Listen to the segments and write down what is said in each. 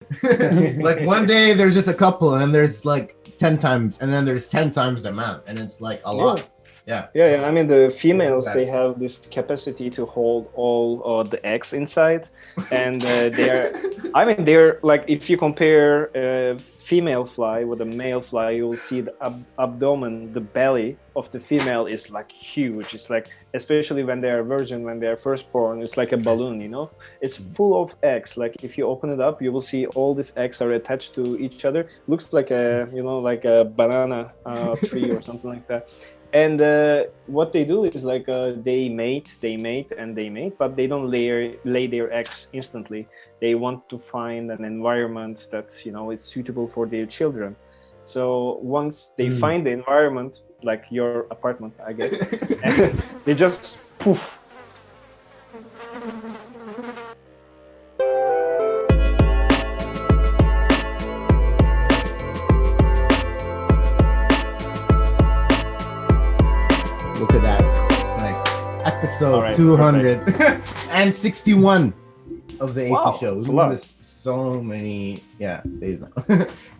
Like one day there's just a couple, and then there's like 10 times, and then there's 10 times the amount, and it's like a Yeah. lot. Yeah. Yeah, I mean the females That. they have this capacity to hold all the eggs inside, and they're, I mean they're like if you compare a female fly with a male fly, you will see the abdomen, the belly of the female is like huge. It's like especially when they are virgin, when they are first born, it's like a balloon, you know. It's full of eggs. Like if you open it up, you will see all these eggs are attached to each other. Looks like a like a banana tree or something like that. And what they do is like they mate, but they don't lay their eggs instantly. They want to find an environment that is suitable for their children. So once they find the environment, like your apartment, I guess, they just poof. Look at that. Nice. Episode Right, 261 of the Wow, AT show. that's a We lot. do this so many days now.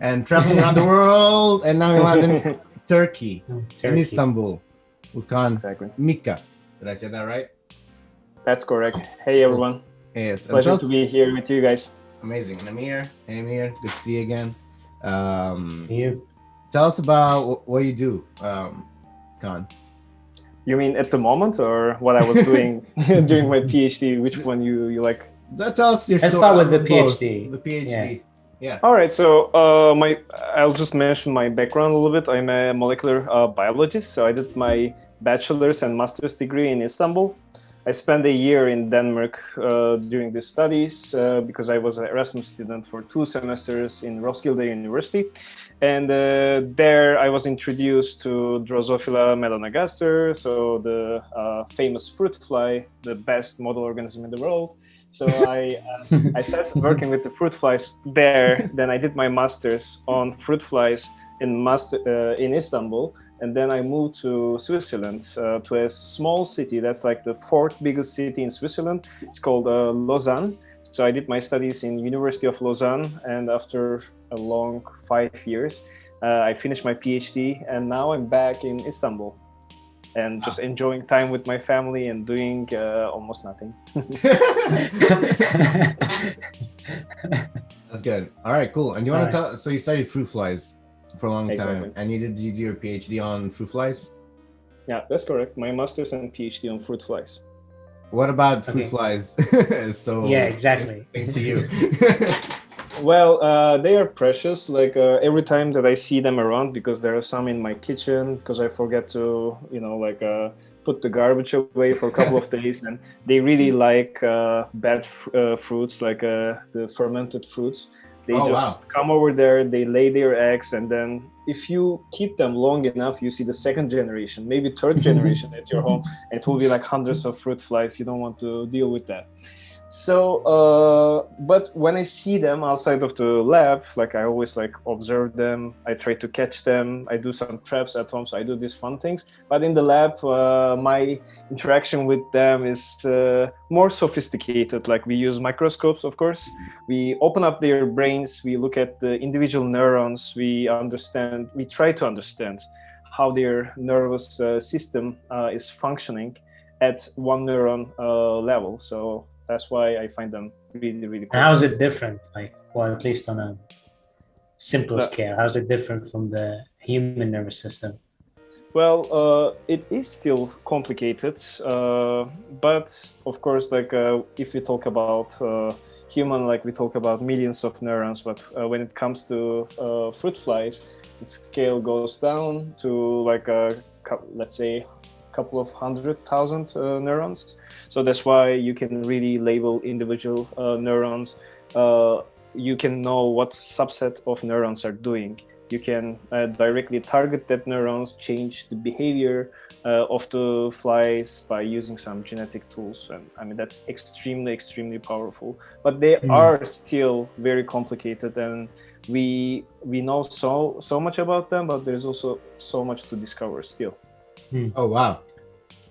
And traveling around the world, and now we land in Turkey, in Istanbul, with Kaan Exactly. Mika. Did I say that right? That's correct. Hey everyone, Yes. And pleasure to be here with you guys. amazing. And Amir, good to see you again. You. Tell us about what you do, Kaan. You mean at the moment, or what I was doing during my PhD? Which one you like? Tell us your Let's story. start with the Both. PhD. The PhD. Yeah. All right, so I'll just mention my background a little bit. I'm a molecular biologist, so I did my bachelor's and master's degree in Istanbul. I spent a year in Denmark during the studies because I was an Erasmus student for 2 semesters in Roskilde University. And there I was introduced to Drosophila melanogaster, so the famous fruit fly, the best model organism in the world. So I started working with the fruit flies there. Then I did my master's on fruit flies in Istanbul. And then I moved to Switzerland, to a small city that's like the 4th biggest city in Switzerland. It's called Lausanne. So I did my studies in University of Lausanne, and after a long 5 years, I finished my PhD, and now I'm back in Istanbul and just enjoying time with my family and doing almost nothing. That's good. All right, cool. And you want to tell? So you studied fruit flies for a long time, Exactly. and you did your PhD on fruit flies. Yeah, that's correct. My master's and PhD on fruit flies. What about fruit flies? So Yeah, exactly. into you. Well, they are precious. Like every time that I see them around, because there are some in my kitchen, because I forget to, put the garbage away for a couple of days, and they really like bad fruits, like the fermented fruits. They come over there, they lay their eggs, and then if you keep them long enough, you see the 2nd generation, maybe 3rd generation at your home, and it will be like hundreds of fruit flies. You don't want to deal with that. So, but when I see them outside of the lab, like I always like observe them. I try to catch them. I do some traps at home, so I do these fun things. But in the lab, my interaction with them is more sophisticated. Like we use microscopes, of course. We open up their brains. We look at the individual neurons. We try to understand how their nervous system is functioning at one neuron level. So that's why I find them really, really cool. How is it different? Like, well, at least on a simple scale, how is it different from the human nervous system? Well, it is still complicated, but of course, like if we talk about human, like we talk about millions of neurons, but when it comes to fruit flies, the scale goes down to like let's say a couple of 100,000 neurons. So that's why you can really label individual neurons. You can know what subset of neurons are doing. You can directly target that neurons, change the behavior of the flies by using some genetic tools. And I mean, that's extremely, extremely powerful. But they are still very complicated, and we know so much about them, but there's also so much to discover still. Oh, wow.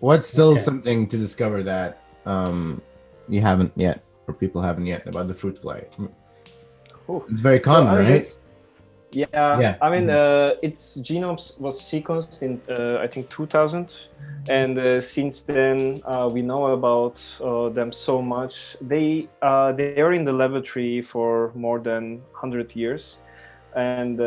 What's still something to discover that you haven't yet, or people haven't yet, about the fruit fly? Ooh. It's very So, common, I mean, right? yeah. I mean, Mhm. its genomes was sequenced in I think 2000, and since then we know about them so much. They are in the laboratory for more than 100 years, and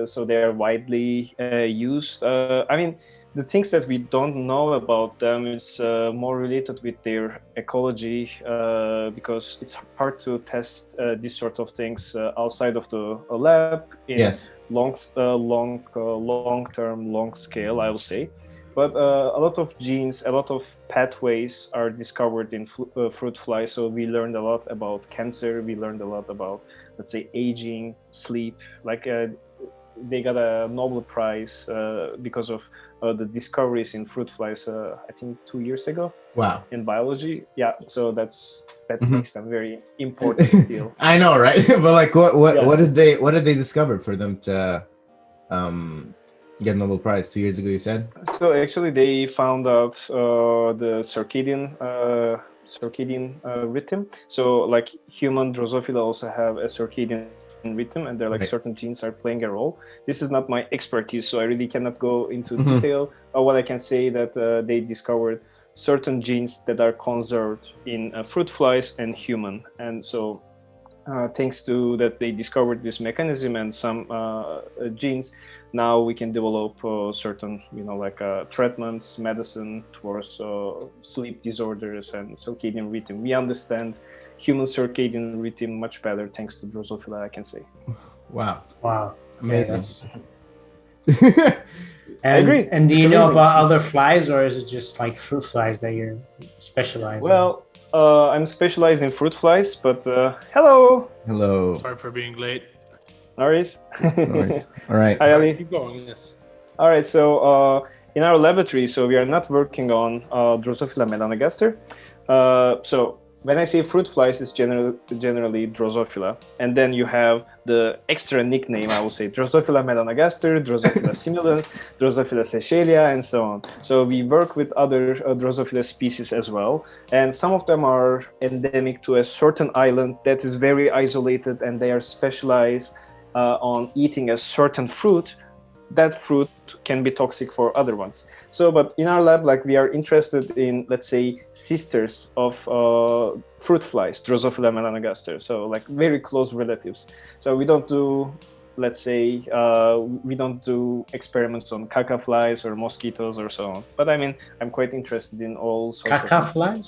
so they are widely used. I mean, the things that we don't know about them is more related with their ecology, because it's hard to test these sort of things outside of the lab in Yes. long term, long scale, I will say. But a lot of genes, a lot of pathways are discovered in fruit fly. So we learned a lot about cancer. We learned a lot about, let's say, aging, sleep. Like they got a Nobel Prize because of the discoveries in fruit flies. I think 2 years ago Wow. in biology. Yeah, so that Mhm. makes them very important still. I know, right? But like, what Yeah. what did they discover for them to um get a Nobel Prize 2 years ago? You said. So actually, they found out the circadian rhythm. So like human Drosophila also have a circadian rhythm, and there are like certain Right. genes are playing a role. This is not my expertise, so I really cannot go into Mhm. detail. What I can say that they discovered certain genes that are conserved in fruit flies and human, and so thanks to that they discovered this mechanism and some genes, now we can develop certain like treatments, medicine towards sleep disorders and circadian rhythm. We understand human circadian rhythm much better thanks to Drosophila, I can say. Wow. Wow. Yeah, Amazing. that's. I agree, And do it's you know amazing. about other flies, or is it just like fruit flies that you're specialized in? Well, I'm specialized in fruit flies, but hello, Hello. Sorry for being late. Norris. No worries. All right. Hi, Sorry, Ali. keep going. Yes. All right, so in our laboratory, so we are not working on Drosophila melanogaster. So when I say fruit flies, it's generally Drosophila, and then you have the extra nickname. I will say Drosophila melanogaster, Drosophila simulans, Drosophila seychellia, and so on. So we work with other Drosophila species as well, and some of them are endemic to a certain island that is very isolated, and they are specialized on eating a certain fruit. That fruit can be toxic for other ones. So, but in our lab, like we are interested in, let's say, sisters of fruit flies, Drosophila melanogaster. So, like very close relatives. So we don't do, let's say, we don't do experiments on caca flies or mosquitoes or so on. But I mean, I'm quite interested in all sorts Caca of. flies?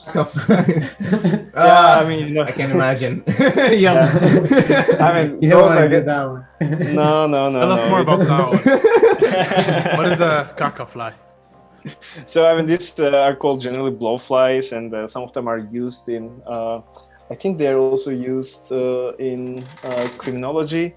Yeah, I mean, I can imagine. Yum. Yeah. I mean, You don't those want are to do good. that one. No. Tell us more about that one. What is a caca fly? So I mean, these are called generally blowflies, and some of them are used in. I think they are also used in criminology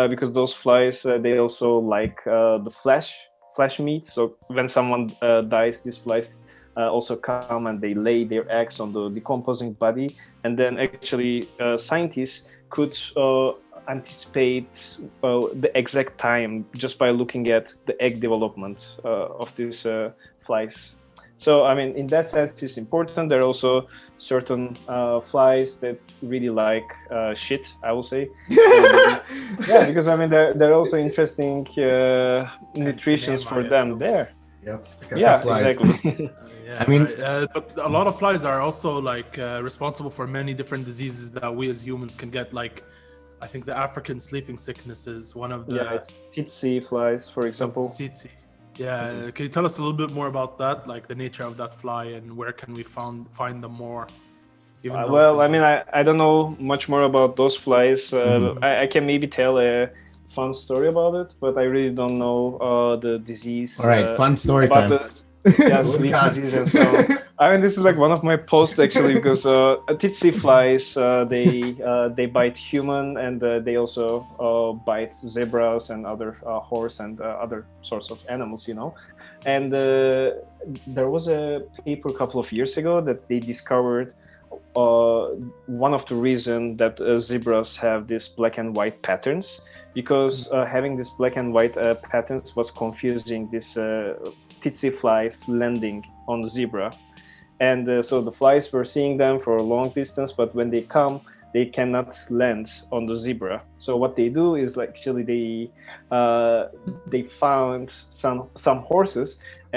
because those flies they also like the flesh meat. So when someone dies, these flies also come and they lay their eggs on the decomposing body, and then actually scientists could anticipate the exact time just by looking at the egg development of these flies. So, I mean, in that sense, it's important. There are also certain flies that really like shit, I will say. Yeah, because I mean, there are also interesting nutritions name, for I them assume. there. Yep. Yeah, Flies. exactly. Yeah, I mean- right. But a lot of flies are also like responsible for many different diseases that we as humans can get. Like, I think the African sleeping sickness is one of the Yeah, it's tsetse flies, for example. tsetse. Yeah, can you tell us a little bit more about that, like the nature of that fly and where can we find them more? Even though Well, I mean, I don't know much more about those flies. Mhm. I can maybe tell a fun story about it, but I really don't know the disease. All right. Fun story About time. the With sleep Kaan. disease and so on. I mean, this is like one of my posts actually because tsetse flies they bite human and they also bite zebras and other horse and other sorts of animals, And there was a paper a couple of years ago that they discovered one of the reasons that zebras have these black and white patterns, because having these black and white patterns was confusing this tsetse flies landing on the zebra. And so the flies were seeing them for a long distance, but when they come, they cannot land on the zebra. So what they do is like actually they found some horses,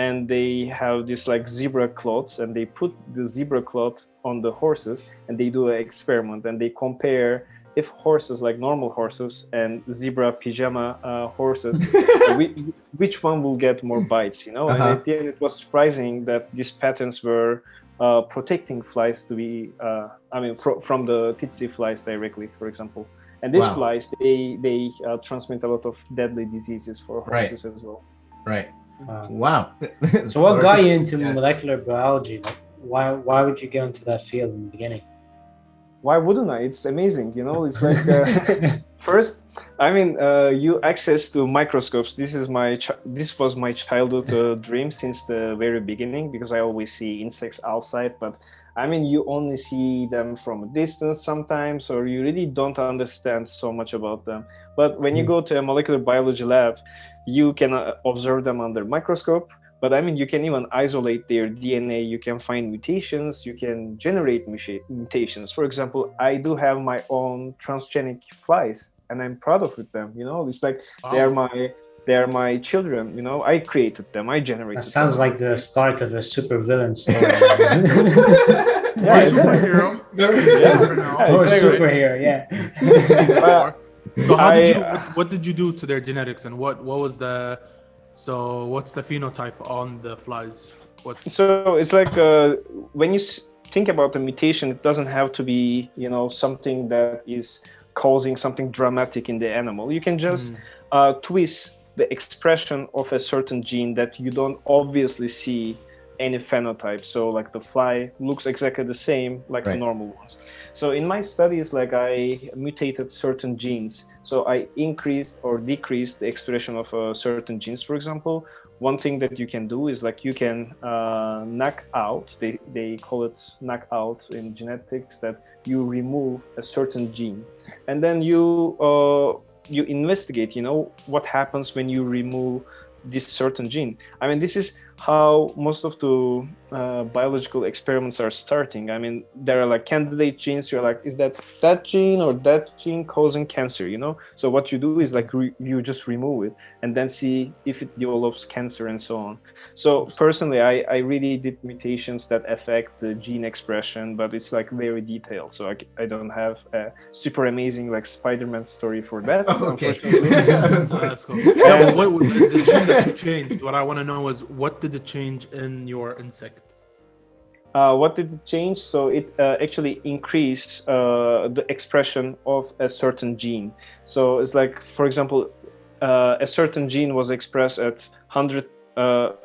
and they have this like zebra cloths, and they put the zebra cloth on the horses, and they do an experiment, and they compare if horses like normal horses and zebra pajama horses, which one will get more bites, you know? And at the end, it was surprising that these patterns were protecting flies to be, from the tsetse flies directly, for example. And these flies, they transmit a lot of deadly diseases for horses as well. Right. Wow. So what got you into molecular biology? Like, why would you go into that field in the beginning? Why wouldn't I? It's amazing, you know. It's like first, you access to microscopes. This was my childhood dream since the very beginning, because I always see insects outside, but you only see them from a distance sometimes, or you really don't understand so much about them. But when you go to a molecular biology lab, you can observe them under microscope. But you can even isolate their DNA. You can find mutations. You can generate mutations. For example, I do have my own transgenic flies, and I'm proud of them. You know, it's like they are my children. You know, I created them. I generated. That sounds like the start of a supervillain story. Yeah, superhero. Or superhero. Yeah. So what did you do to their genetics, and what was the? So what's the phenotype on the flies? So it's like when you think about the mutation, it doesn't have to be, something that is causing something dramatic in the animal. You can just twist the expression of a certain gene that you don't obviously see any phenotype. So like the fly looks exactly the same like the normal ones. So in my studies, like I mutated certain genes. So I increased or decreased the expression of certain genes. For example, one thing that you can do is like you can knock out, they call it knock out in genetics, that you remove a certain gene. And then you investigate, what happens when you remove this certain gene. This is how most of the biological experiments are starting. There are like candidate genes. You're like, is that gene or that gene causing cancer? So what you do is like you just remove it and then see if it develops cancer and so on. So personally, I really did mutations that affect the gene expression, but it's like very detailed. So I don't have a super amazing like Spider-Man story for that. Okay. That's cool. Yeah, but the gene that you changed, what I want to know is, what did it change in your insect? What did it change? So it actually increased the expression of a certain gene. So it's like, for example, a certain gene was expressed at 100,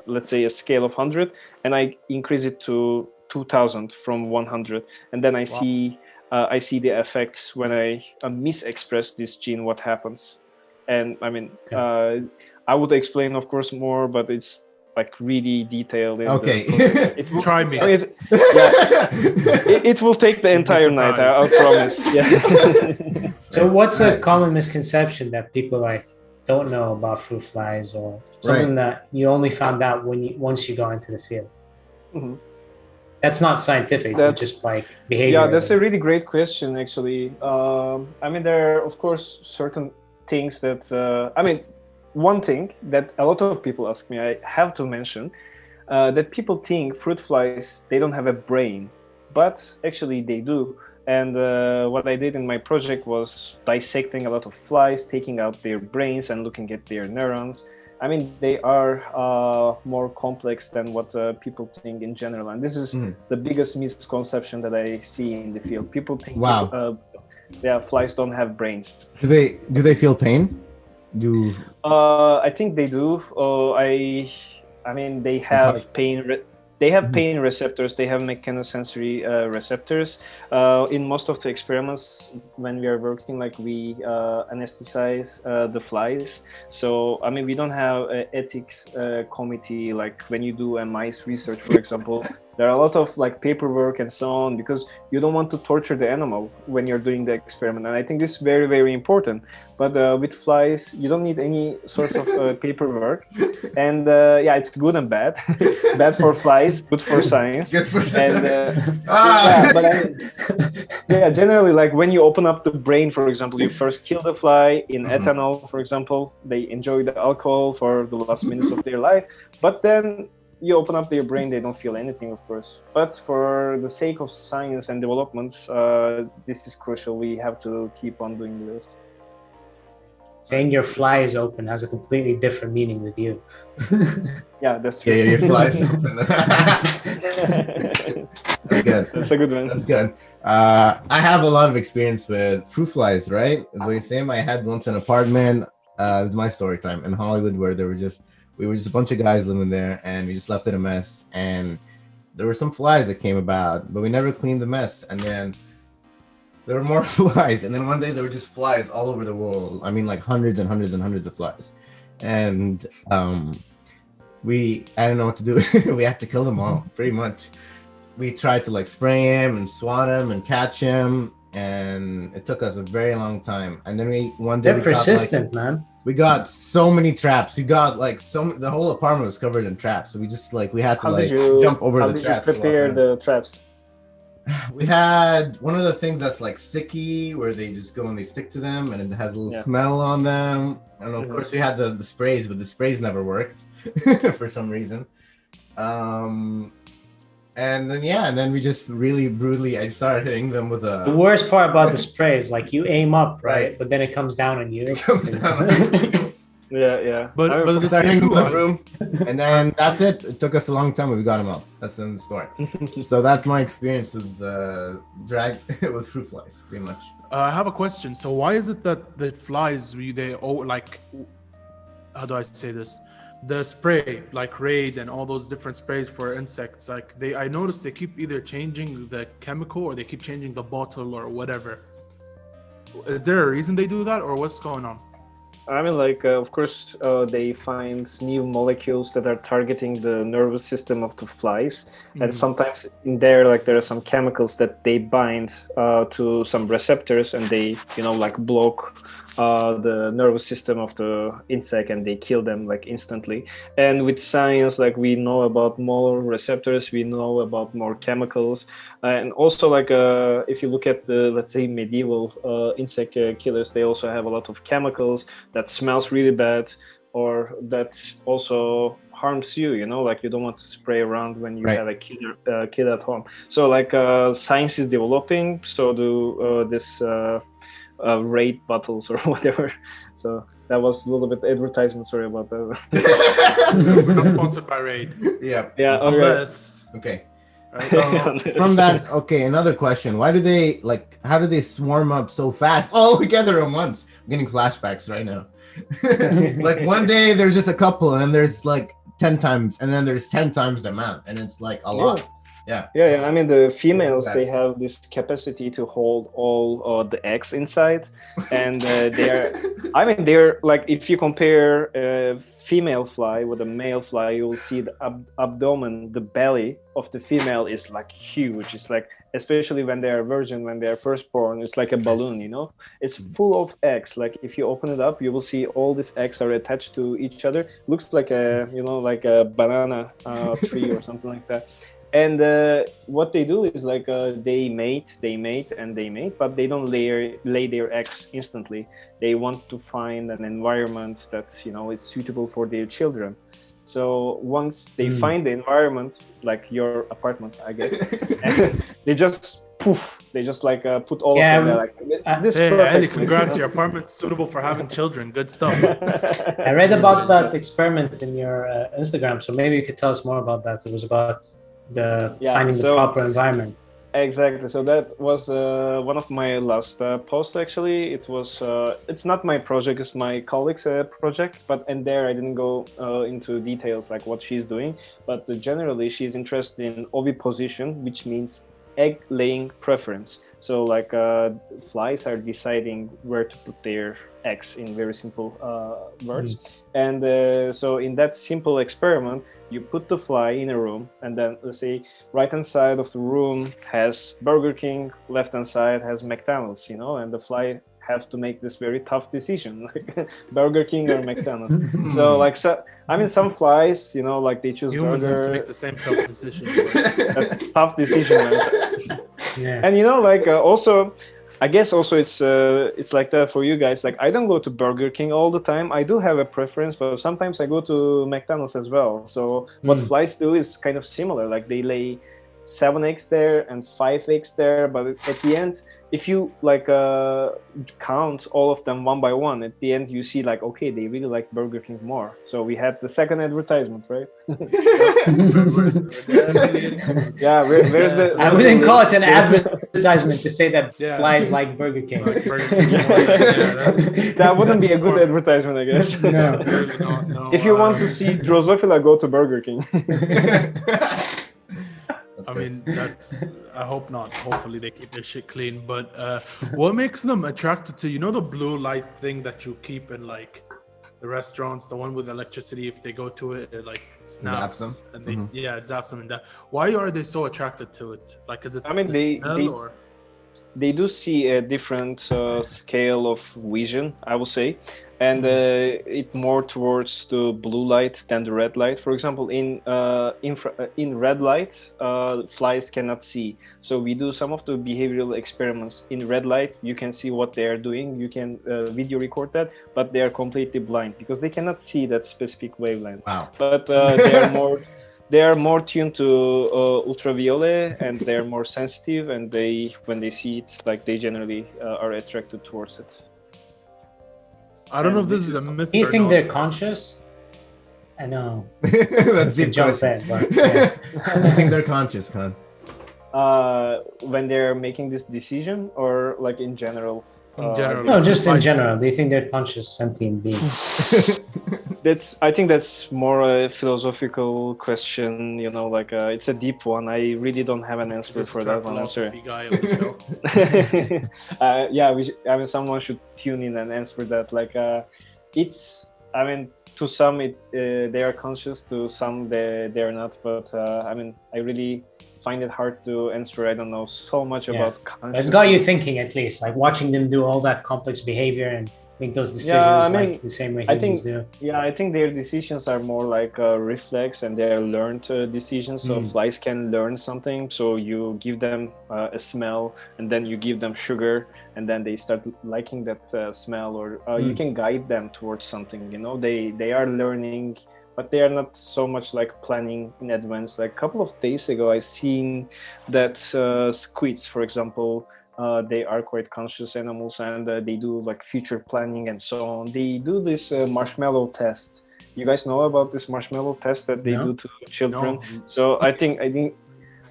let's say a scale of 100, and I increase it to 2000 from 100. And then I see the effects when I misexpress this gene, what happens. And I would explain, of course, more, but it's like really detailed. Okay. Try me. It will take the entire night, I'll promise. Yeah. So what's a common misconception that people like don't know about fruit flies, or something that you only found out once you got into the field? Mm-hmm. That's not scientific, but just like behavior. Yeah, that's a really great question, actually. There are, of course, certain things that one thing that a lot of people ask me, I have to mention, that people think fruit flies, they don't have a brain, but actually they do. And what I did in my project was dissecting a lot of flies, taking out their brains and looking at their neurons. They are more complex than what people think in general. And this is the biggest misconception that I see in the field. People think flies don't have brains. Do they feel pain? I think they do. They have pain. They have pain receptors. They have mechanosensory receptors. In most of the experiments, when we are working, like we anesthetize the flies. So we don't have an ethics committee like when you do a mice research, for example. There are a lot of like paperwork and so on, because you don't want to torture the animal when you're doing the experiment. And I think this is very, very important. But with flies, you don't need any sort of paperwork. And yeah, it's good and bad. Bad for flies, good for science. Good for And Ah. yeah, but yeah, generally, like when you open up the brain, for example, you first kill the fly in ethanol, for example. They enjoy the alcohol for the last minutes of their life, but then you open up their brain, they don't feel anything, of course. But for the sake of science and development, this is crucial. We have to keep on doing this. Saying your fly is open has a completely different meaning with you. Yeah, that's true. Yeah, your flies open. That's good. That's a good one. That's good. I have a lot of experience with fruit flies, right? As we say, I had once an apartment. It was my story time in Hollywood where we were just a bunch of guys living there, and we just left it a mess. And there were some flies that came about, but we never cleaned the mess. And then there were more flies, and then one day there were just flies all over the world. I mean, like hundreds and hundreds and hundreds of flies. And I didn't know what to do. We had to kill them all, pretty much. We tried to like spray him and swat him and catch him, and it took us a very long time. And then one day They're persistent, man. We got so many traps. We got like the whole apartment was covered in traps. So we just we had to jump over the traps. How did you prepare the traps? We had one of the things that's like sticky, where they just go and they stick to them, and it has a little smell on them. And of course we had the sprays, but the sprays never worked for some reason. And then we just really brutally, I started hitting them with a... The worst part about the spray is like you aim up, right? But then it comes down on you. Yeah. But we started hitting the room, and then that's it. It took us a long time, but we got them out. That's the end of the story. So that's my experience with with fruit flies, pretty much. I have a question. So why is it that the flies, how do I say this? The spray, like Raid and all those different sprays for insects, I noticed they keep either changing the chemical or they keep changing the bottle or whatever. Is there a reason they do that, or what's going on? I mean, of course, they find new molecules that are targeting the nervous system of the flies. And sometimes in there, there are some chemicals that they bind to some receptors, and they, block the nervous system of the insect, and they kill them instantly. And with science, we know about more receptors, we know about more chemicals. And also, if you look at the, let's say, medieval insect killers, they also have a lot of chemicals that smells really bad, or that also harms you, you don't want to spray around when you have a kid at home. So science is developing, so do this Raid bottles or whatever. So that was a little bit advertisement, sorry about that. We're not sponsored by Raid. Yeah. Unless. Okay. From that, another question. Why do they how do they swarm up so fast all together at once? I'm getting flashbacks right now. One day there's just a couple, and then there's 10 times, and then there's 10 times the amount, and it's a lot. Yeah. I mean, the females, they have this capacity to hold all the eggs inside, and they're if you compare a female fly with a male fly, you will see the abdomen, the belly of the female is huge. It's especially when they are virgin, when they are first born, it's like a balloon, it's full of eggs. If you open it up, you will see all these eggs are attached to each other. Looks like a a banana tree or something like that. And what they do is they mate, but they don't lay their eggs instantly. They want to find an environment that is suitable for their children. So once they find the environment, like your apartment, I guess, they just put all of them there. Hey, Ali, congrats! Your apartment's suitable for having children. Good stuff. I read about that experiment in your Instagram, so maybe you could tell us more about that. It was about finding the proper environment. Exactly. So that was one of my last posts. Actually, it's not my project; it's my colleague's project. And there I didn't go into details like what she's doing. But generally, she's interested in oviposition, which means egg laying preference. So like flies are deciding where to put their eggs in very simple words. And so in that simple experiment, you put the fly in a room, and then let's say right hand side of the room has Burger King, left hand side has McDonald's, you know, and the fly have to make this very tough decision, like Burger King or McDonald's. So like, so I mean, some flies, you know, like they choose Humans burger. have to make the same tough decision. That's a tough decision, man. Yeah. And you know, like also, I guess also it's like that for you guys. Like I don't go to Burger King all the time. I do have a preference, but sometimes I go to McDonald's as well. So what flies do is kind of similar. Like they lay 7 eggs there and 5 eggs there, but at the end, if you like count all of them one by one, at the end you see like, okay, they really like Burger King more. So we had the second advertisement, right? Yeah, where's the? I wouldn't call it an advertisement to say that flies like Burger King. Like Burger King. Yeah, that wouldn't be a good advertisement, I guess. No. If you want to see Drosophila, go to Burger King. I mean, I hope not. Hopefully they keep their shit clean. But what makes them attracted to, you know, the blue light thing that you keep in like the restaurants, the one with electricity, if they go to it, it like snaps Zaps them. and they, it zaps them and that. Why are they so attracted to it? Like, is it I mean, the smell or? They do see a different scale of vision, I will say, and it more towards the blue light than the red light. For example, in red light, flies cannot see. So we do some of the behavioral experiments in red light. You can see what they are doing. You can video record that, but they are completely blind because they cannot see that specific wavelength. Wow. But they are more tuned to ultraviolet, and they're more sensitive, and when they see it, like they generally are attracted towards it. I don't know if this is a myth. Do you or think not. they're conscious? I know. That's deep Jump question. in, but, yeah. I think they're conscious, Kaan. When they're making this decision, or like in general? In general. No, just in general. Do you think they're conscious sentient beings? I think that's more a philosophical question, you know, like it's a deep one. I really don't have an answer for that one. I'm sorry. Guy on the show. I mean, someone should tune in and answer that. Like, I mean, to some they are conscious, to some they are not. But I mean, I really find it hard to answer. I don't know so much about consciousness. It's got you thinking, at least, like watching them do all that complex behavior and make those decisions like the same way humans do. Yeah, I think their decisions are more like a reflex, and they're learned decisions. So flies can learn something. So you give them a smell, and then you give them sugar, and then they start liking that smell, or you can guide them towards something. You know, they are learning, but they are not so much like planning in advance. Like a couple of days ago, I seen that squids, for example, they are quite conscious animals, and they do like future planning and so on. They do this marshmallow test. You guys know about this marshmallow test that they do to children? No. So I think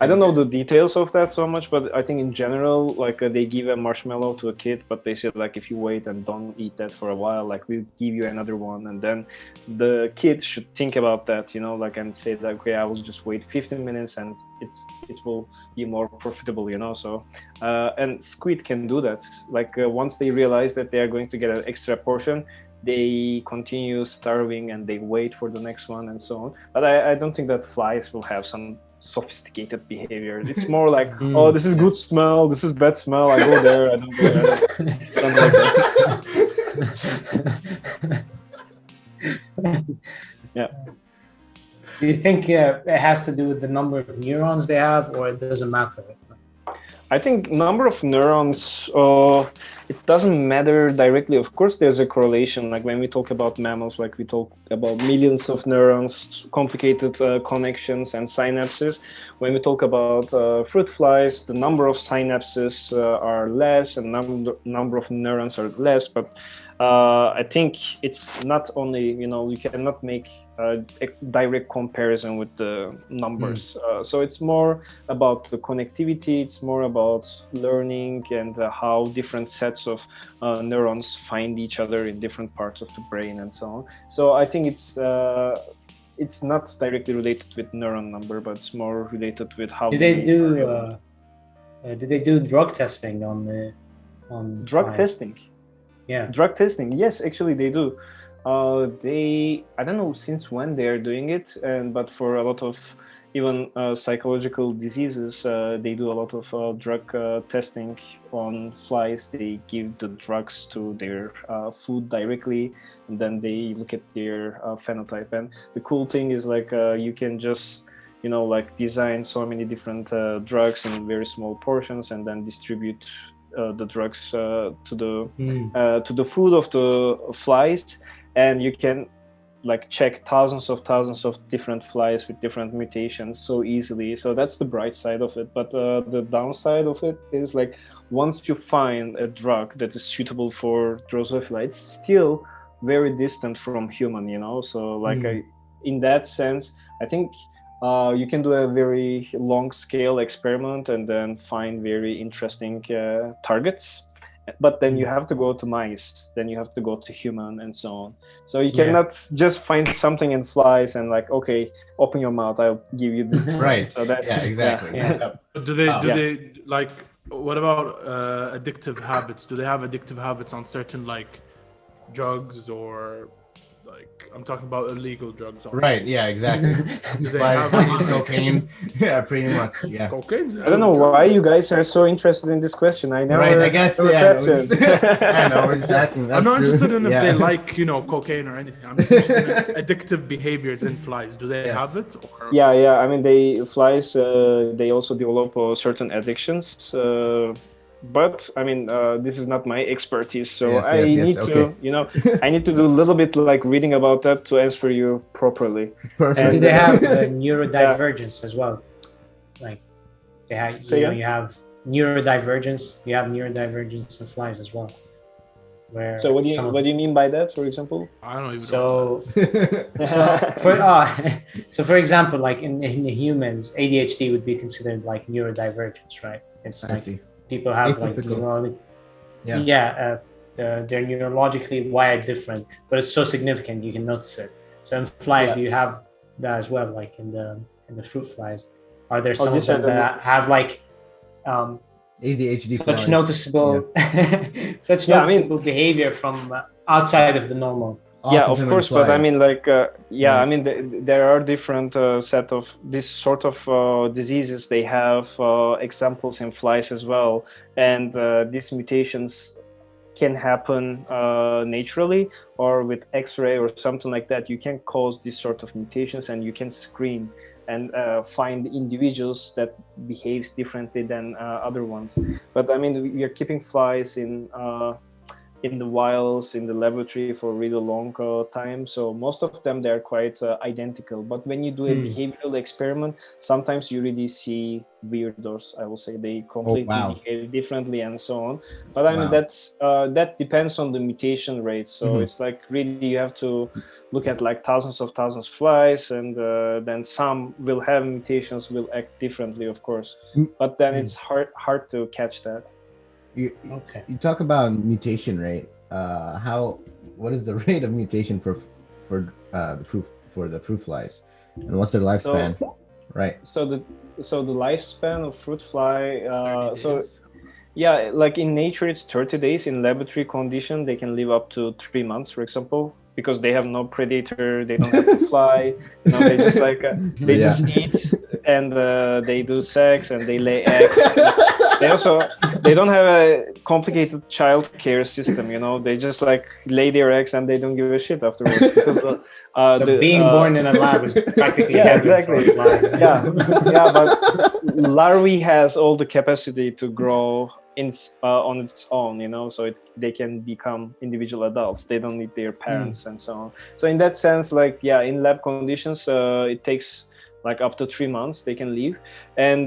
I don't know the details of that so much, but I think in general, like they give a marshmallow to a kid, but they said like if you wait and don't eat that for a while, like we'll give you another one, and then the kid should think about that, you know, like, and say that, okay, I will just wait 15 minutes and it will be more profitable, you know. So and squid can do that. Like once they realize that they are going to get an extra portion, they continue starving and they wait for the next one and so on. But I don't think that flies will have some sophisticated behavior. It's more like, oh, this is good smell, this is bad smell, I go there, I don't go there. Something like that. Yeah. Do you think it has to do with the number of neurons they have, or it doesn't matter? I think number of neurons, it doesn't matter directly. Of course, there's a correlation. Like when we talk about mammals, like we talk about millions of neurons, complicated connections and synapses. When we talk about fruit flies, the number of synapses are less and number of neurons are less. But I think it's not only, you know, you cannot make a direct comparison with the numbers. So it's more about the connectivity, it's more about learning and how different sets of neurons find each other in different parts of the brain and so on. So I think it's not directly related with neuron number, but it's more related with how do they do Did they do drug testing on the Drug flies? testing. Yeah. Drug testing, yes, actually they do. I don't know since when they are doing it, but for a lot of even psychological diseases, they do a lot of drug testing on flies. They give the drugs to their food directly, and then they look at their phenotype. And the cool thing is like you can just like design so many different drugs in very small portions, and then distribute the drugs to the food of the flies, and you can like check thousands of different flies with different mutations so easily. So that's the bright side of it. But the downside of it is like once you find a drug that is suitable for Drosophila, it's still very distant from human, so like in that sense I think you can do a very long scale experiment and then find very interesting targets, but then you have to go to mice, then you have to go to human, and so on. So you cannot just find something in flies and like, okay, open your mouth, I'll give you this. Right. So that, yeah, exactly. Yeah. Do they like, what about addictive habits? Do they have addictive habits on certain like drugs, or like I'm talking about illegal drugs? Obviously. Right. Yeah. Exactly. Do they Like have any, cocaine. Yeah. Pretty much. Yeah. cocaine's I don't know why you guys are so interested in this question. I never. Right. I guess. never Yeah. questioned. I know. We're just asking. That's I'm not true. interested in if they Yeah. like, cocaine or anything. I'm just interested in addictive behaviors in flies. Do they Yes. have it? Or? Yeah. I mean, flies. They also develop certain addictions. But I mean, this is not my expertise, so I need okay. to, I need to do a little bit like reading about that to answer you properly. Perfect. And do they have neurodivergence as well? Like they have, you have neurodivergence. You have neurodivergence in flies as well. Where so what do you mean by that, for example? I don't even know. So So for example, like in the humans, ADHD would be considered like neurodivergence, right? It's I see. People have like they're neurologically wired different, but it's so significant you can notice it. So in flies, do you have that as well? Like in the fruit flies, are there some of them that have like ADHD such flies. noticeable noticeable behavior from outside of the normal? Yeah, of course, but I mean, like, I mean, there are different set of this sort of diseases. They have examples in flies as well, and these mutations can happen naturally or with X-ray or something like that. You can cause this sort of mutations, and you can screen and find individuals that behaves differently than other ones. But I mean, we are keeping flies in the wilds, in the laboratory for a really long time. So most of them, they're quite identical. But when you do a behavioral experiment, sometimes you really see weirdos, I will say. They completely behave differently and so on. But I mean, that depends on the mutation rate. So it's like really you have to look at like thousands of flies, and then some will have mutations, will act differently, of course. But then it's hard to catch that. You talk about mutation rate. What is the rate of mutation for the fruit flies, and what's their lifespan? So the lifespan of fruit fly. Like in nature it's 30 days. In laboratory condition, they can live up to 3 months, for example, because they have no predator. They don't have to fly. They just like just eat, and they do sex, and they lay eggs. They don't have a complicated child care system, They just like lay their eggs and they don't give a shit afterwards. Because being born in a lab is practically exactly. But larvae has all the capacity to grow on its own, so they can become individual adults. They don't need their parents and so on. So in that sense, like in lab conditions, it takes like up to 3 months they can live. And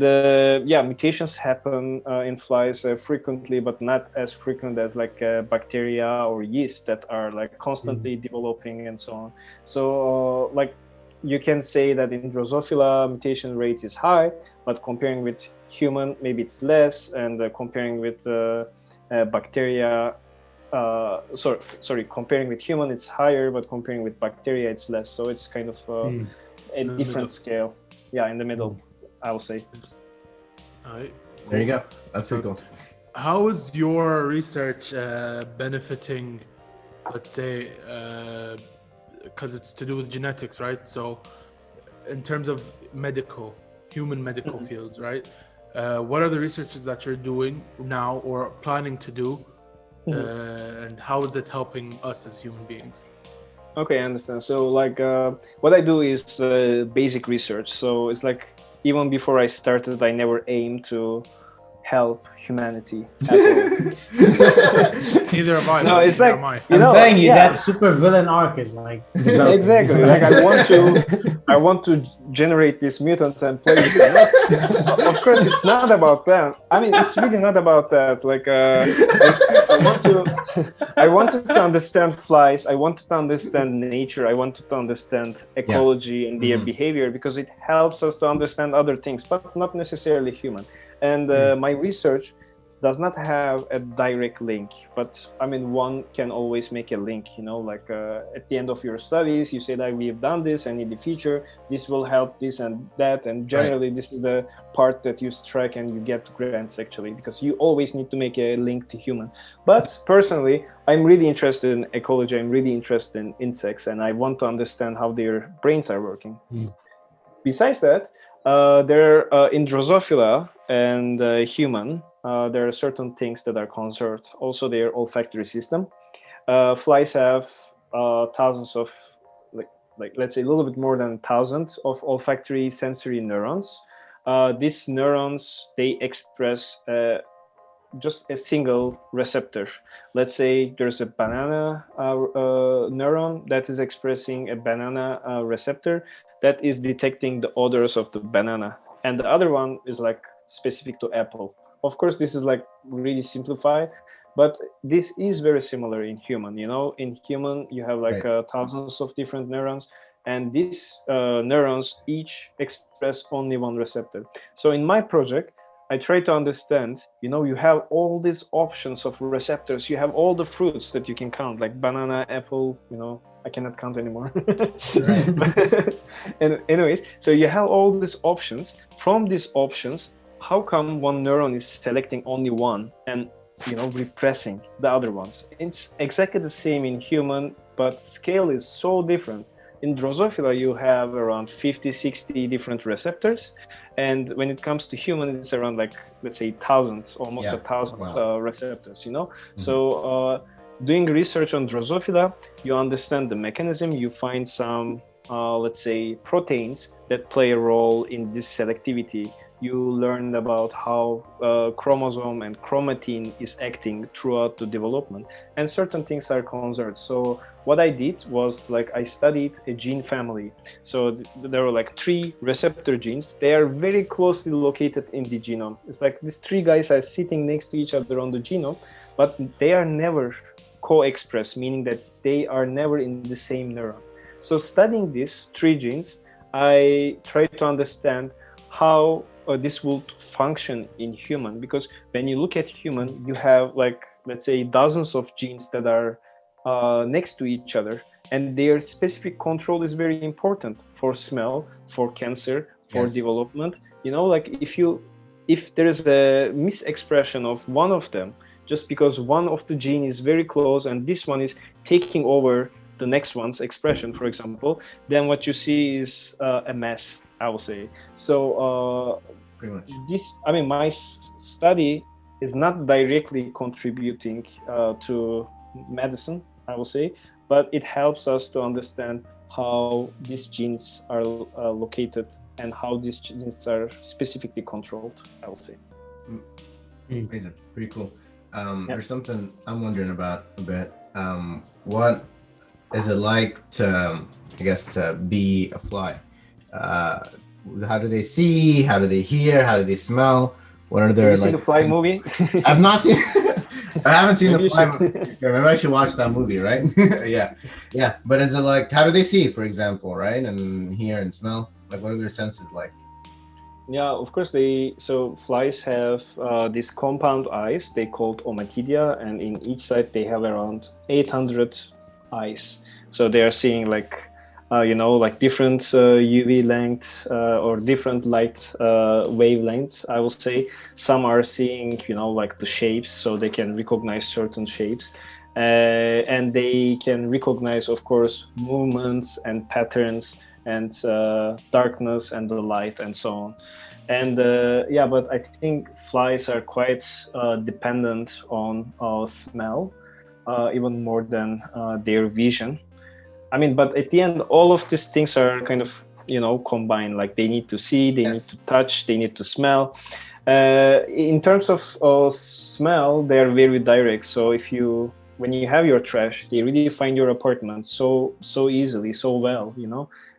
mutations happen in flies frequently, but not as frequent as like bacteria or yeast that are like constantly developing and so on. So like you can say that in Drosophila mutation rate is high, but comparing with human maybe it's less, and comparing with bacteria comparing with human it's higher, but comparing with bacteria it's less. So it's kind of a different scale. In the middle, I will say. There you go. That's pretty cool. How is your research benefiting, let's say, because it's to do with genetics, right? So in terms of human medical fields, right? What are the researches that you're doing now or planning to do? And how is it helping us as human beings? Okay, I understand. So like what I do is basic research. So it's like even before I started, I never aimed to help humanity at all. Neither am I. No, it's like, I'm telling you, that super villain arc is like exactly. Like I want to generate these mutants and play with them. Of course, it's not about that. I mean, it's really not about that. Like I wanted to understand flies. I wanted to understand nature. I wanted to understand ecology and their behavior, because it helps us to understand other things, but not necessarily human. And my research does not have a direct link, but I mean, one can always make a link, you know, like at the end of your studies, you say that we have done this, and in the future, this will help this and that. And generally, this is the part that you strike and you get grants, actually, because you always need to make a link to human. But personally, I'm really interested in ecology. I'm really interested in insects, and I want to understand how their brains are working. Besides that, in Drosophila and human, there are certain things that are conserved. Also, their olfactory system. Flies have thousands of, like let's say a little bit more than 1,000 of olfactory sensory neurons. These neurons, they express just a single receptor. Let's say there's a banana neuron that is expressing a banana receptor that is detecting the odors of the banana, and the other one is like specific to apple. Of course, this is like really simplified, but this is very similar in human. You know, in human you have like thousands of different neurons, and these neurons each express only one receptor. So in my project, I try to understand, you know, you have all these options of receptors. You have all the fruits that you can count, like banana, apple, you know, I cannot count anymore. And anyways, so you have all these options. From these options, how come one neuron is selecting only one and, you know, repressing the other ones? It's exactly the same in human, but scale is so different. In Drosophila, you have around 50, 60 different receptors. And when it comes to human, it's around like, let's say, almost 1,000 receptors, you know? So doing research on Drosophila, you understand the mechanism, you find some, let's say, proteins that play a role in this selectivity. You learn about how chromosome and chromatin is acting throughout the development, and certain things are conserved. So what I did was, like, I studied a gene family. So there were like 3 receptor genes. They are very closely located in the genome. It's like these 3 guys are sitting next to each other on the genome, but they are never co-expressed, meaning that they are never in the same neuron. So studying these 3 genes, I tried to understand how this would function in human, because when you look at human, you have, like, let's say, dozens of genes that are next to each other, and their specific control is very important for smell, for cancer, for development. You know, like if there is a misexpression of one of them, just because one of the gene is very close and this one is taking over the next one's expression, for example, then what you see is a mess, I will say. So pretty much. My study is not directly contributing to medicine, I will say, but it helps us to understand how these genes are located and how these genes are specifically controlled, I will say. Amazing, pretty cool. There's something I'm wondering about a bit. What is it like to, I guess, to be a fly? How do they see? How do they hear? How do they smell? What are their, Have you seen the Fly movie? I've not seen. I haven't seen the Fly movie. Maybe I should watch that movie, right? yeah. But is it like, how do they see, for example, right? And hear and smell? Like, what are their senses like? Yeah, of course. So flies have these compound eyes. They called ommatidia, and in each side they have around 800 eyes. So they are seeing like like different UV lengths or different light wavelengths, I will say. Some are seeing, like the shapes, so they can recognize certain shapes. And they can recognize, of course, movements and patterns and darkness and the light and so on. And but I think flies are quite dependent on smell, even more than their vision. I mean, but at the end, all of these things are kind of, combined. Like they need to see, they need to touch, they need to smell. In terms of smell, they are very direct. So when you have your trash, they really find your apartment so easily, so well.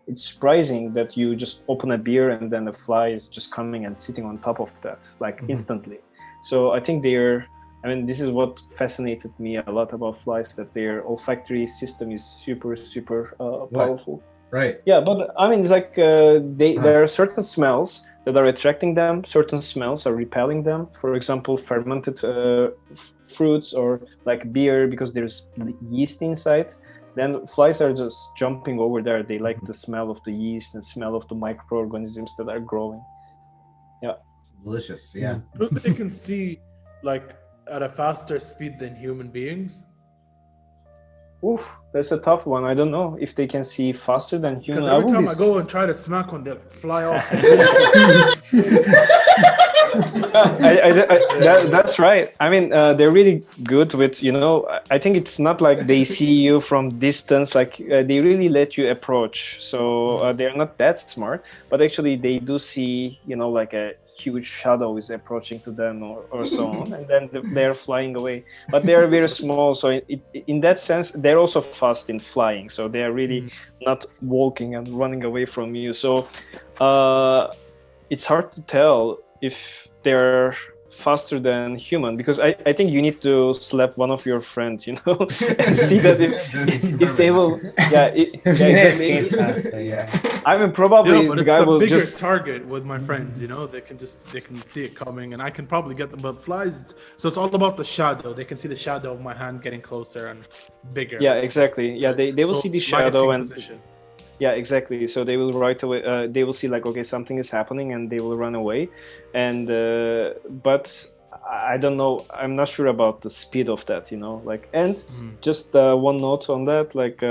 It's surprising that you just open a beer and then a fly is just coming and sitting on top of that, like instantly. So I think this is what fascinated me a lot about flies, that their olfactory system is super, super powerful. Right. Yeah, but it's like there are certain smells that are attracting them, certain smells are repelling them. For example, fermented fruits or like beer, because there's yeast inside. Then flies are just jumping over there. They like the smell of the yeast and smell of the microorganisms that are growing. Yeah. Delicious. Yeah. They can see like at a faster speed than human beings. Oof, that's a tough one. I don't know if they can see faster than humans. Because every time I go and try to smack one, they'll fly off. That's right. They're really good with, I think it's not like they see you from distance, like they really let you approach. So they're not that smart, but actually they do see, like a huge shadow is approaching to them or so on, and then they're flying away. But they are very small, so in that sense, they're also fast in flying. So they are really not walking and running away from you. So it's hard to tell if they're faster than human, because I think you need to slap one of your friends, and see that if they will. Probably but the guy will bigger just target with my friends. They can see it coming, and I can probably get them. But flies, so it's all about the shadow. They can see the shadow of my hand getting closer and bigger. Yeah, exactly. Yeah, they will see the shadow and. Position. Yeah, exactly. So they will right away. They will see like, okay, something is happening, and they will run away. And but I don't know. I'm not sure about the speed of that. Just one note on that. Like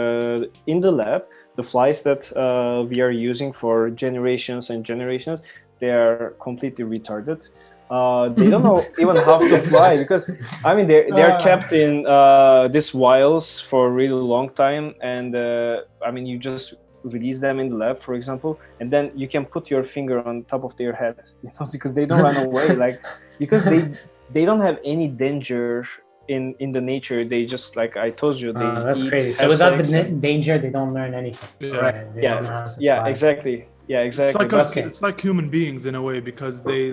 in the lab, the flies that we are using for generations and generations, they are completely retarded. They don't know even how to fly, because they're kept in these vials for a really long time, and you just release them in the lab, for example, and then you can put your finger on top of their head, because they don't run away, because they don't have any danger in the nature. They just, like I told you, they that's eat crazy. So without the insects. danger, they don't learn anything. Right. Exactly. Yeah, exactly. It's like us. It's like human beings in a way, because they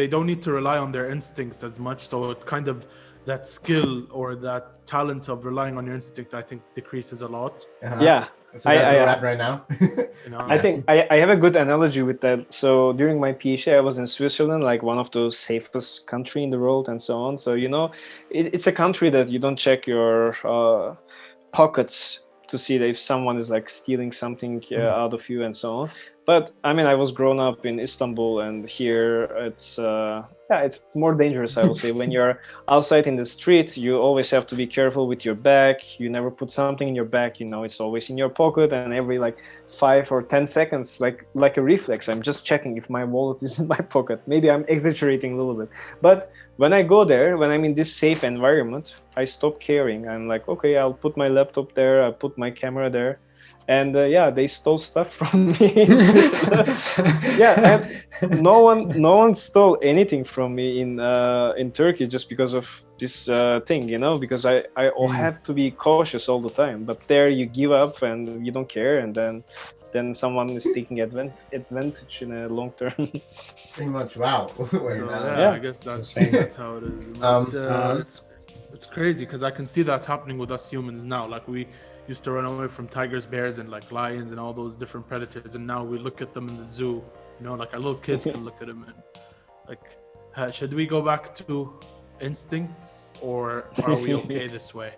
don't need to rely on their instincts as much. So it kind of, that skill or that talent of relying on your instinct, I think, decreases a lot. Yeah. So that's where we're at right now. I think I have a good analogy with that. So during my PhD, I was in Switzerland, like one of the safest country in the world and so on. So, it's a country that you don't check your pockets to see that if someone is like stealing something out of you and so on. But I was grown up in Istanbul, and here it's more dangerous, I will say. When you're outside in the street, you always have to be careful with your bag. You never put something in your bag, it's always in your pocket, and every like 5 or 10 seconds, like a reflex, I'm just checking if my wallet is in my pocket. Maybe I'm exaggerating a little bit, but when I go there, when I'm in this safe environment, I stop caring. I'm like, okay, I'll put my laptop there, I'll put my camera there. And they stole stuff from me. And no one stole anything from me in Turkey, just because of this thing, because I have to be cautious all the time. But there you give up and you don't care, and then someone is taking advantage in a long term. Pretty much. Wow. I guess that's how it is. But, it's crazy, because I can see that happening with us humans now. Like, we used to run away from tigers, bears, and like lions and all those different predators, and now we look at them in the zoo, like our little kids can look at them, and like, should we go back to instincts, or are we okay this way?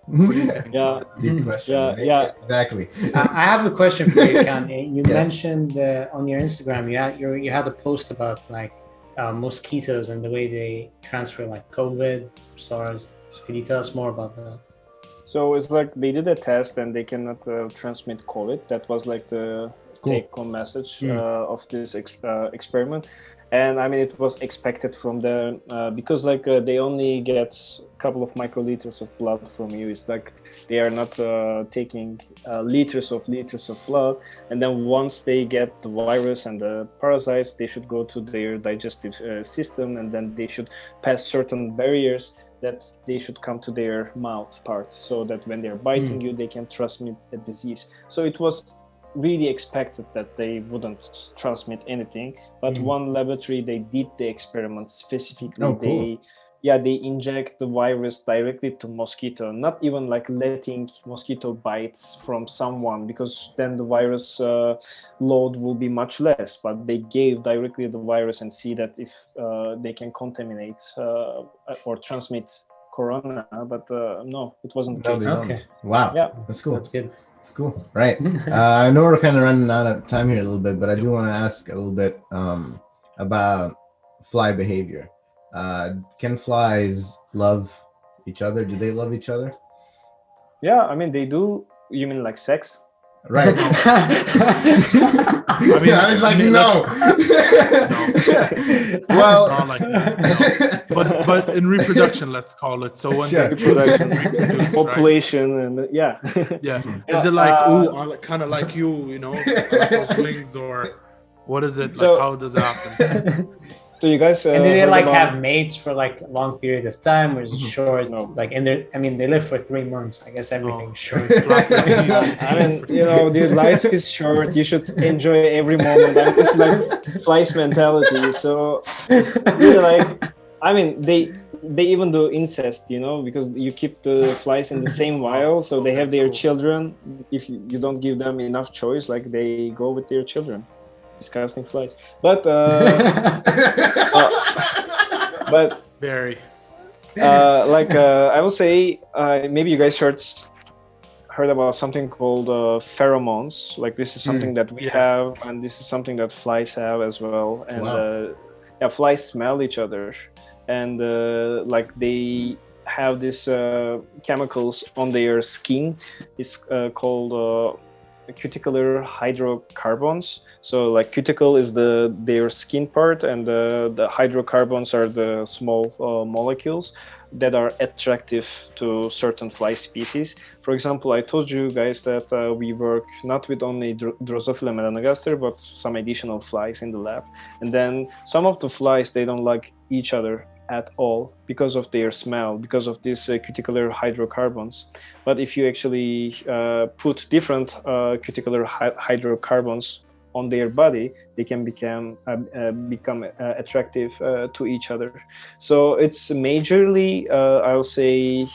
What do you think? Yeah, Deep question. yeah, Right? yeah. Exactly. I have a question for you, Kaan. You Yes. mentioned on your Instagram you had a post about like mosquitoes and the way they transfer like COVID, SARS. So could you tell us more about that? So it's like they did a test and they cannot transmit COVID. That was like the Cool. take-home message of this experiment. And I mean, it was expected from the because like they only get a couple of microliters of blood from you. It's like they are not taking liters of blood. And then once they get the virus and the parasites, they should go to their digestive system, and then they should pass certain barriers that they should come to their mouth part, so that when they're biting you, they can transmit the disease. So it was really expected that they wouldn't transmit anything. But one laboratory, they did the experiment specifically. Oh, cool. They inject the virus directly to mosquito, not even like letting mosquito bites from someone, because then the virus load will be much less. But they gave directly the virus and see that if they can contaminate or transmit corona. But no, it wasn't the No, case. they Okay. don't. Wow. Yeah. That's cool. That's good. It's cool. Right. I know we're kind of running out of time here a little bit, but I do want to ask a little bit about fly behavior. Can flies love each other? Do they love each other? Yeah, I mean, they do. You mean like sex? Right. I mean, I was like, no. Well, not like that, no. But in reproduction, let's call it. So when Sure. they choose to Reproduction, reproduce, right? population, and yeah. Yeah. Is it like kind of like you know, like those wings, or what is it? Like, So- how does it happen? So you guys And do they heard like about- have mates for like a long period of time, or is it short? No. Like I mean, they live for 3 months. I guess everything's short. I mean, you know, dude, life is short. You should enjoy every moment. I mean, it's like flies mentality. So, really, like, I mean, they even do incest, you know, because you keep the flies in the same vial, so they have their children. If you don't give them enough choice, like they go with their children. Disgusting flies, but but Very. like I will say, maybe you guys heard about something called pheromones. Like this is something that we have, and this is something that flies have as well. And Wow. yeah, flies smell each other, and like they have these chemicals on their skin. It's called cuticular hydrocarbons. So like cuticle is their skin part, and the hydrocarbons are the small molecules that are attractive to certain fly species. For example, I told you guys that we work not with only Drosophila melanogaster, but some additional flies in the lab. And then some of the flies, they don't like each other at all because of their smell, because of these cuticular hydrocarbons. But if you actually put different cuticular hydrocarbons on their body, they can become attractive to each other. So it's majorly, I'll say,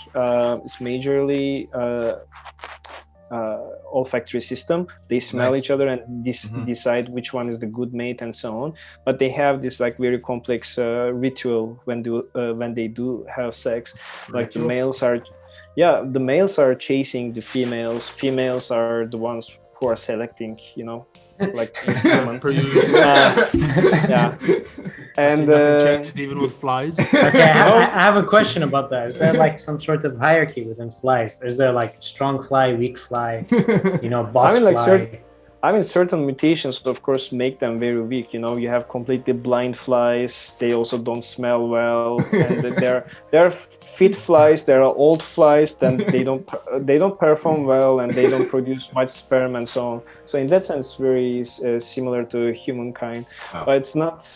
it's majorly olfactory system. They smell Nice. each other and decide which one is the good mate and so on. But they have this like very complex ritual when they do have sex. Like the males are chasing the females. Females are the ones who are selecting, you know, like As per usual. yeah. And Nothing changed even with flies. Okay, I have a question about that. Is there like some sort of hierarchy within flies? Is there like strong fly, weak fly, you know, boss I mean, like fly? certain mutations, of course, make them very weak. You know, you have completely blind flies. They also don't smell well, and there are fit flies. There are old flies. Then they don't perform well, and they don't produce much sperm and so on. So in that sense, very similar to humankind, but it's not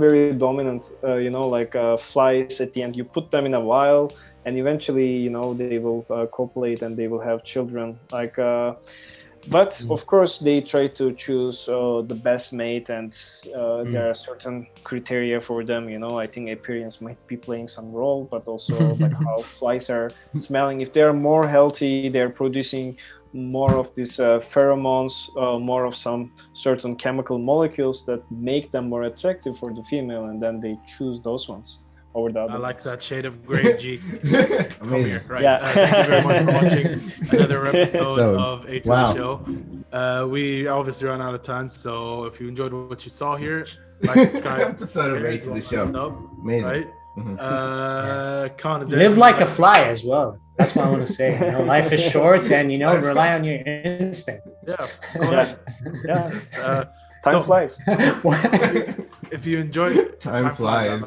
very dominant. You know, like flies. At the end, you put them in a vial, and eventually, you know, they will copulate and they will have children. Like. But of course, they try to choose the best mate, and there are certain criteria for them. You know, I think appearance might be playing some role, but also like how flies are smelling. If they are more healthy, they're producing more of these pheromones, more of some certain chemical molecules that make them more attractive for the female, and then they choose those ones. over the other I like ones. that shade of gray, G. Come Amazing. here. Right. Yeah. Thank you very much for watching another episode So, of A2 wow. Show. We obviously ran out of time, so if you enjoyed what you saw here, like, subscribe, Episode of share, A to all the that show. stuff, Amazing. right? Mhm. Kaan, is there Live anything like you'd a fly as well. That's what I want to say. You know, life is short, and rely on your instinct. Yeah, go Yeah. ahead. Yeah. So, Time flies. if you enjoyed Time flies.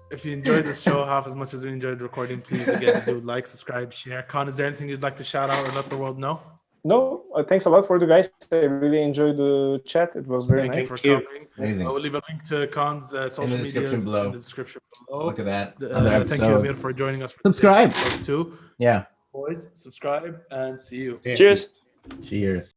If you enjoyed this show half as much as we enjoyed recording, please again do like, subscribe, share. Kaan, is there anything you'd like to shout out or let the world know? No, thanks a lot for the guys. I really enjoyed the chat. It was very Thank you nice. for you. coming. Amazing. I will leave a link to Kaan's social description medias below. in the description below. Look at that. Another Thank you, episode. Amir, for joining us. For Subscribe. today's episode too. Yeah. Boys, subscribe and see you. Cheers. Cheers.